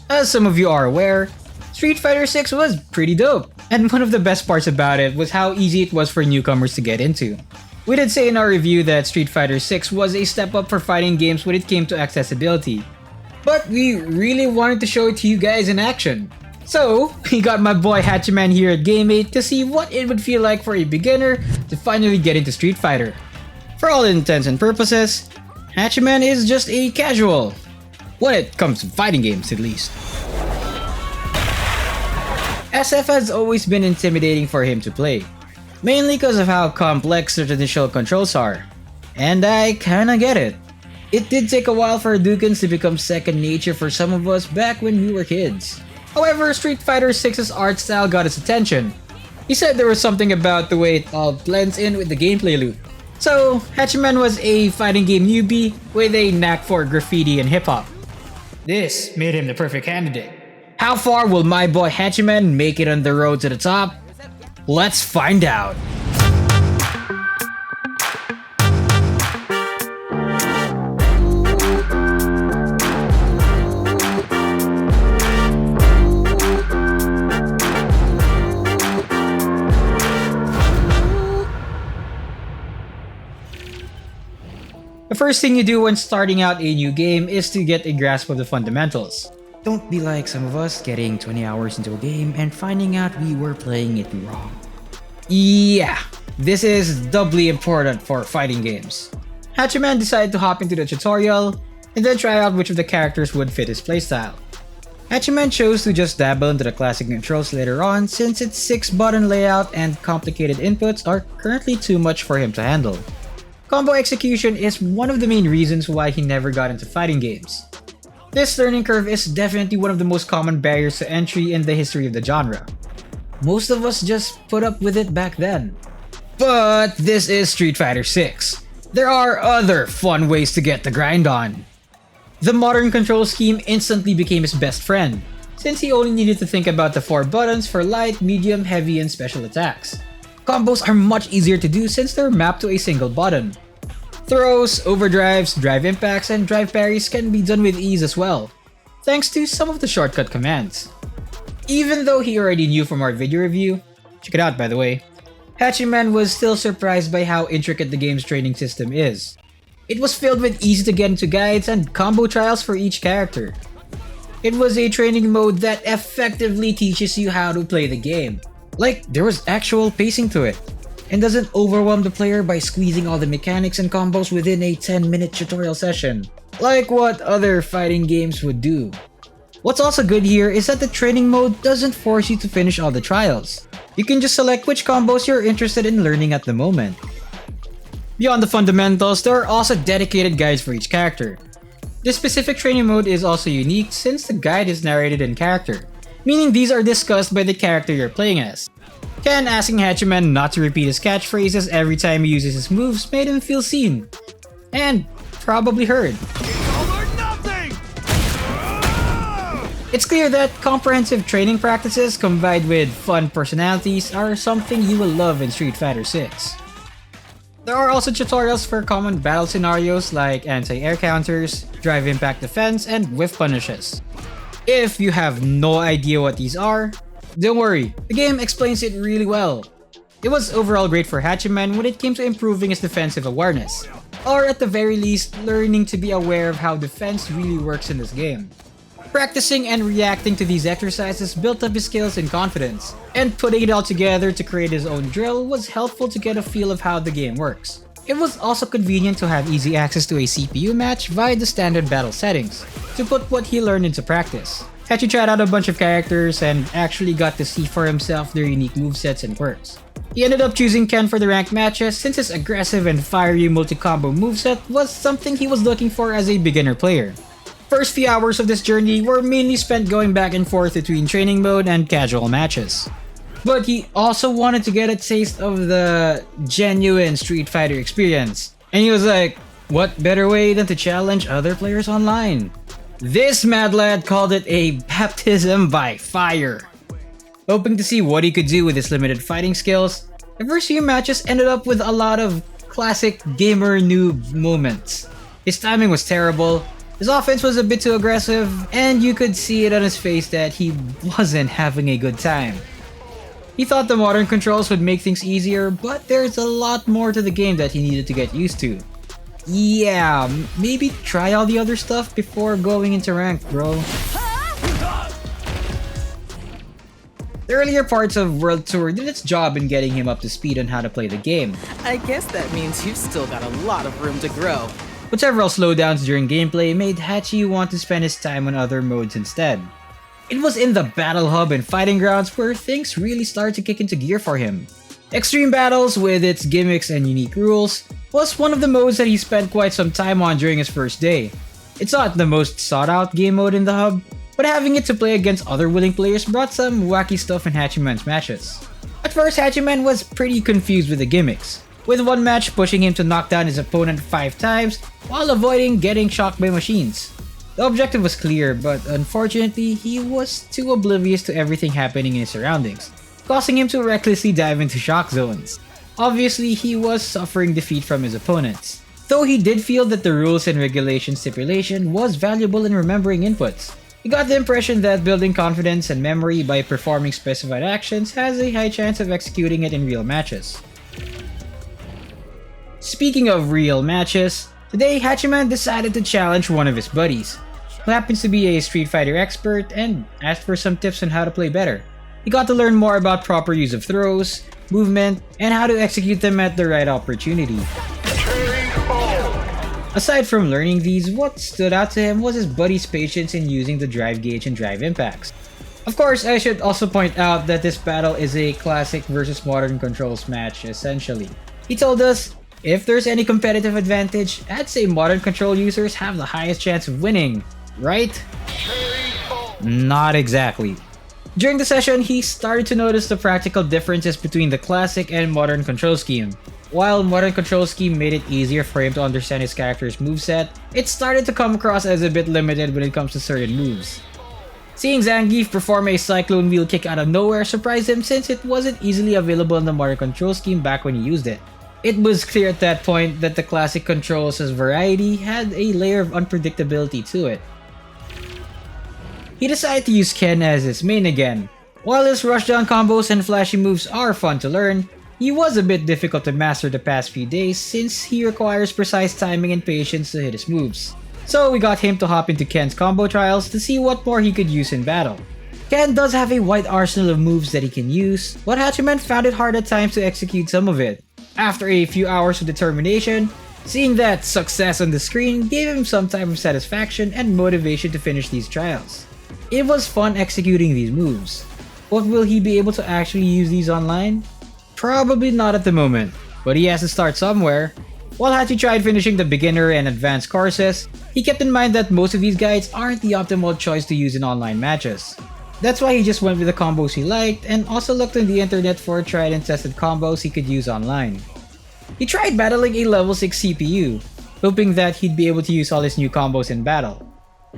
As some of you are aware, Street Fighter 6 was pretty dope, and one of the best parts about it was how easy it was for newcomers to get into. We did say in our review that Street Fighter 6 was a step up for fighting games when it came to accessibility, but we really wanted to show it to you guys in action. So, we got my boy Hachiman here at GameMate to see what it would feel like for a beginner to finally get into Street Fighter. For all intents and purposes, Hachiman is just a casual, when it comes to fighting games at least. SF has always been intimidating for him to play, mainly because of how complex the traditional controls are, and I kinda get it. It did take a while for Hadoukens to become second nature for some of us back when we were kids. However, Street Fighter 6's art style got his attention. He said there was something about the way it all blends in with the gameplay loop. So, Hachiman was a fighting game newbie with a knack for graffiti and hip-hop. This made him the perfect candidate. How far will my boy Hachiman make it on the road to the top? Let's find out! The first thing you do when starting out a new game is to get a grasp of the fundamentals. Don't be like some of us getting 20 hours into a game and finding out we were playing it wrong. Yeah, this is doubly important for fighting games. Hachiman decided to hop into the tutorial and then try out which of the characters would fit his playstyle. Hachiman chose to just dabble into the classic controls later on since its 6-button layout and complicated inputs are currently too much for him to handle. Combo execution is one of the main reasons why he never got into fighting games. This learning curve is definitely one of the most common barriers to entry in the history of the genre. Most of us just put up with it back then. But this is Street Fighter 6. There are other fun ways to get the grind on. The modern control scheme instantly became his best friend, since he only needed to think about the 4 buttons for light, medium, heavy, and special attacks. Combos are much easier to do since they're mapped to a single button. Throws, overdrives, drive impacts, and drive parries can be done with ease as well, thanks to some of the shortcut commands. Even though he already knew from our video review, check it out by the way, Hachiman was still surprised by how intricate the game's training system is. It was filled with easy to get into guides and combo trials for each character. It was a training mode that effectively teaches you how to play the game. Like, there was actual pacing to it, and doesn't overwhelm the player by squeezing all the mechanics and combos within a 10-minute tutorial session, like what other fighting games would do. What's also good here is that the training mode doesn't force you to finish all the trials. You can just select which combos you're interested in learning at the moment. Beyond the fundamentals, there are also dedicated guides for each character. This specific training mode is also unique since the guide is narrated in character, meaning these are discussed by the character you're playing as. Ken asking Hachiman not to repeat his catchphrases every time he uses his moves made him feel seen, and probably heard. It's clear that comprehensive training practices combined with fun personalities are something you will love in Street Fighter 6. There are also tutorials for common battle scenarios like anti-air counters, drive impact defense, and whiff punishes. If you have no idea what these are, don't worry, the game explains it really well. It was overall great for Hachiman when it came to improving his defensive awareness, or at the very least, learning to be aware of how defense really works in this game. Practicing and reacting to these exercises built up his skills and confidence, and putting it all together to create his own drill was helpful to get a feel of how the game works. It was also convenient to have easy access to a CPU match via the standard battle settings, to put what he learned into practice. Hachi tried out a bunch of characters and actually got to see for himself their unique movesets and quirks. He ended up choosing Ken for the ranked matches since his aggressive and fiery multi-combo moveset was something he was looking for as a beginner player. First few hours of this journey were mainly spent going back and forth between training mode and casual matches. But he also wanted to get a taste of the genuine Street Fighter experience, and he was like, what better way than to challenge other players online? This mad lad called it a baptism by fire. Hoping to see what he could do with his limited fighting skills, the first few matches ended up with a lot of classic gamer noob moments. His timing was terrible, His offense was a bit too aggressive, and you could see it on his face that he wasn't having a good time. He thought the modern controls would make things easier, but there's a lot more to the game that he needed to get used to. Yeah, maybe try all the other stuff before going into ranked, bro. The earlier parts of World Tour did its job in getting him up to speed on how to play the game. I guess that means you've still got a lot of room to grow. But several slowdowns during gameplay made Hachi want to spend his time on other modes instead. It was in the Battle Hub and Fighting Grounds where things really started to kick into gear for him. Extreme Battles, with its gimmicks and unique rules, was one of the modes that he spent quite some time on during his first day. It's not the most sought out game mode in the hub, but having it to play against other willing players brought some wacky stuff in Hachiman's matches. At first, Hachiman was pretty confused with the gimmicks, with one match pushing him to knock down his opponent 5 times while avoiding getting shocked by machines. The objective was clear, but unfortunately, he was too oblivious to everything happening in his surroundings, causing him to recklessly dive into shock zones. Obviously, he was suffering defeat from his opponents, though he did feel that the rules and regulations stipulation was valuable in remembering inputs. He got the impression that building confidence and memory by performing specified actions has a high chance of executing it in real matches. Speaking of real matches, today Hachiman decided to challenge one of his buddies, who happens to be a Street Fighter expert, and asked for some tips on how to play better. He got to learn more about proper use of throws, movement, and how to execute them at the right opportunity. Aside from learning these, what stood out to him was his buddy's patience in using the drive gauge and drive impacts. Of course, I should also point out that this battle is a classic versus modern controls match, essentially. He told us, if there's any competitive advantage, I'd say modern control users have the highest chance of winning, right? Not exactly. During the session, he started to notice the practical differences between the classic and modern control scheme. While modern control scheme made it easier for him to understand his character's moveset, it started to come across as a bit limited when it comes to certain moves. Seeing Zangief perform a cyclone wheel kick out of nowhere surprised him since it wasn't easily available in the modern control scheme back when he used it. It was clear at that point that the classic controls' variety had a layer of unpredictability to it. He decided to use Ken as his main again. While his rushdown combos and flashy moves are fun to learn, he was a bit difficult to master the past few days since he requires precise timing and patience to hit his moves. So we got him to hop into Ken's combo trials to see what more he could use in battle. Ken does have a wide arsenal of moves that he can use, but Hachiman found it hard at times to execute some of it. After a few hours of determination, seeing that success on the screen gave him some type of satisfaction and motivation to finish these trials. It was fun executing these moves, but will he be able to actually use these online? Probably not at the moment, but he has to start somewhere. While Hachi tried finishing the beginner and advanced courses, he kept in mind that most of these guides aren't the optimal choice to use in online matches. That's why he just went with the combos he liked and also looked on the internet for tried and tested combos he could use online. He tried battling a level 6 CPU, hoping that he'd be able to use all his new combos in battle,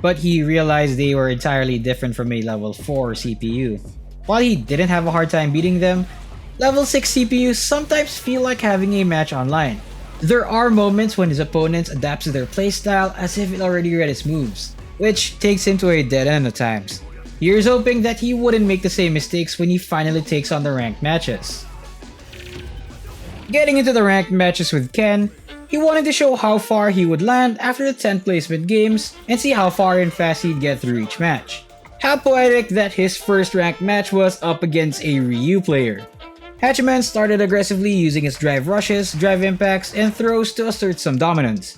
but he realized they were entirely different from a level 4 CPU. While he didn't have a hard time beating them, level 6 CPUs sometimes feel like having a match online. There are moments when his opponents adapt to their playstyle as if it already read his moves, which takes him to a dead end at times. Here's hoping that he wouldn't make the same mistakes when he finally takes on the ranked matches. Getting into the ranked matches with Ken, he wanted to show how far he would land after the 10th placement games and see how far and fast he'd get through each match. How poetic that his first ranked match was up against a Ryu player. Hachiman started aggressively using his drive rushes, drive impacts, and throws to assert some dominance.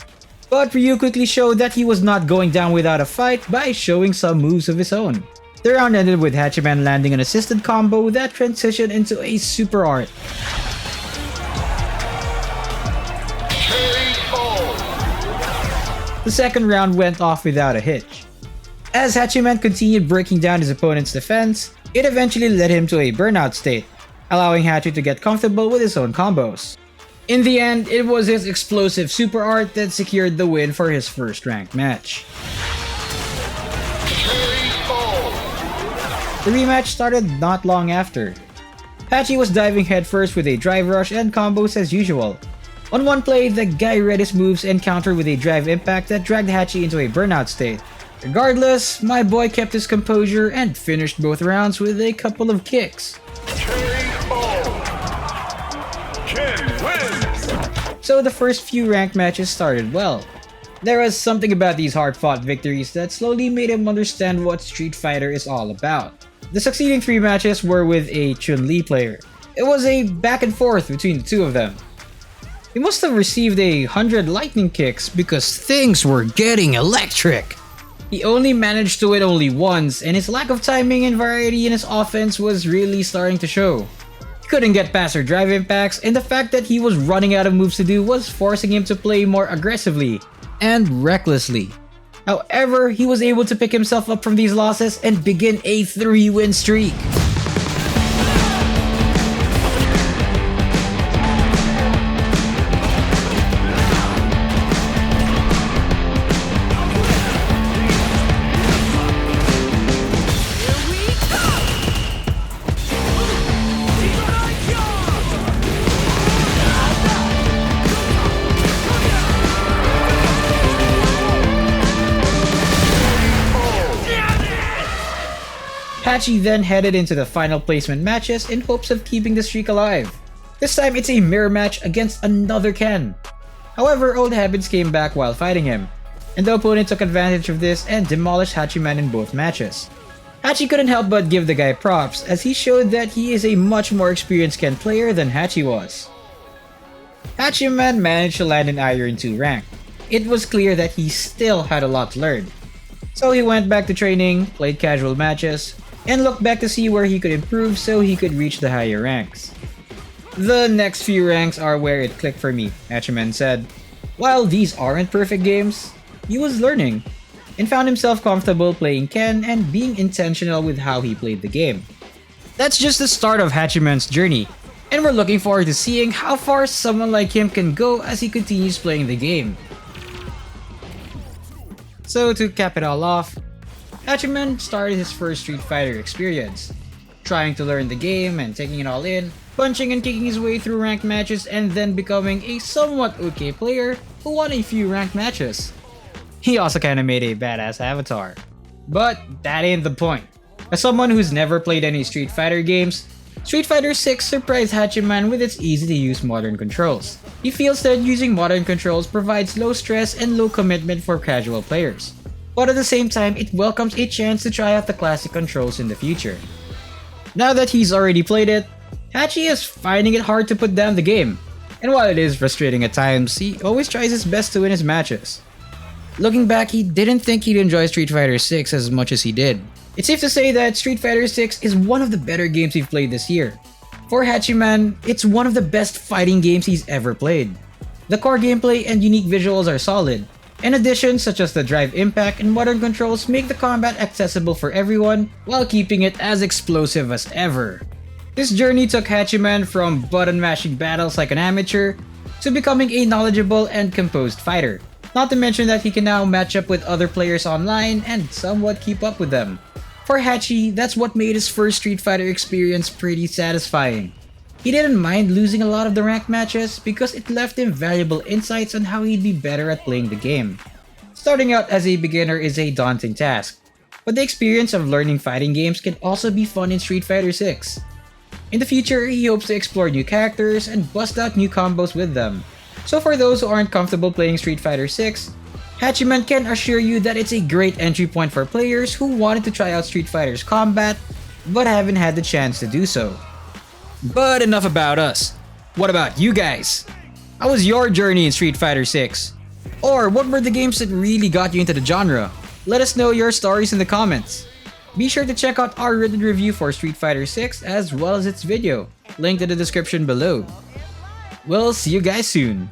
But Ryu quickly showed that he was not going down without a fight by showing some moves of his own. The round ended with Hachiman landing an assisted combo that transitioned into a super art. The second round went off without a hitch. As Hachiman continued breaking down his opponent's defense, it eventually led him to a burnout state, allowing Hachi to get comfortable with his own combos. In the end, it was his explosive super art that secured the win for his first ranked match. The rematch started not long after. Hachi was diving headfirst with a drive rush and combos as usual. On one play, the guy read his moves and countered with a drive impact that dragged Hachi into a burnout state. Regardless, my boy kept his composure and finished both rounds with a couple of kicks. So the first few ranked matches started well. There was something about these hard-fought victories that slowly made him understand what Street Fighter is all about. The succeeding 3 matches were with a Chun-Li player. It was a back and forth between the two of them. He must have received 100 lightning kicks because things were getting electric. He only managed to win only once, and his lack of timing and variety in his offense was really starting to show. He couldn't get past her drive impacts, and the fact that he was running out of moves to do was forcing him to play more aggressively and recklessly. However, he was able to pick himself up from these losses and begin a 3-win streak. Hachi then headed into the final placement matches in hopes of keeping the streak alive. This time it's a mirror match against another Ken. However, old habits came back while fighting him, and the opponent took advantage of this and demolished Hachiman in both matches. Hachi couldn't help but give the guy props as he showed that he is a much more experienced Ken player than Hachi was. Hachiman managed to land an Iron 2 rank. It was clear that he still had a lot to learn. So he went back to training, played casual matches, and looked back to see where he could improve so he could reach the higher ranks. The next few ranks are where it clicked for me, Hachiman said. While these aren't perfect games, he was learning, and found himself comfortable playing Ken and being intentional with how he played the game. That's just the start of Hachiman's journey, and we're looking forward to seeing how far someone like him can go as he continues playing the game. So to cap it all off, Hachiman started his first Street Fighter experience, trying to learn the game and taking it all in, punching and kicking his way through ranked matches and then becoming a somewhat okay player who won a few ranked matches. He also kinda made a badass avatar. But that ain't the point. As someone who's never played any Street Fighter games, Street Fighter 6 surprised Hachiman with its easy-to-use modern controls. He feels that using modern controls provides low stress and low commitment for casual players. But at the same time, it welcomes a chance to try out the classic controls in the future. Now that he's already played it, Hachi is finding it hard to put down the game. And while it is frustrating at times, he always tries his best to win his matches. Looking back, he didn't think he'd enjoy Street Fighter 6 as much as he did. It's safe to say that Street Fighter 6 is one of the better games we've played this year. For Hachiman, it's one of the best fighting games he's ever played. The core gameplay and unique visuals are solid, and additions such as the drive impact and modern controls make the combat accessible for everyone while keeping it as explosive as ever. This journey took Hachiman from button mashing battles like an amateur to becoming a knowledgeable and composed fighter. Not to mention that he can now match up with other players online and somewhat keep up with them. For Hachi, that's what made his first Street Fighter experience pretty satisfying. He didn't mind losing a lot of the ranked matches because it left him valuable insights on how he'd be better at playing the game. Starting out as a beginner is a daunting task, but the experience of learning fighting games can also be fun in Street Fighter 6. In the future, he hopes to explore new characters and bust out new combos with them. So for those who aren't comfortable playing Street Fighter 6, Hachiman can assure you that it's a great entry point for players who wanted to try out Street Fighter's combat, but haven't had the chance to do so. But enough about us. What about you guys? How was your journey in Street Fighter 6? Or what were the games that really got you into the genre? Let us know your stories in the comments. Be sure to check out our written review for Street Fighter 6 as well as its video, linked in the description below. We'll see you guys soon.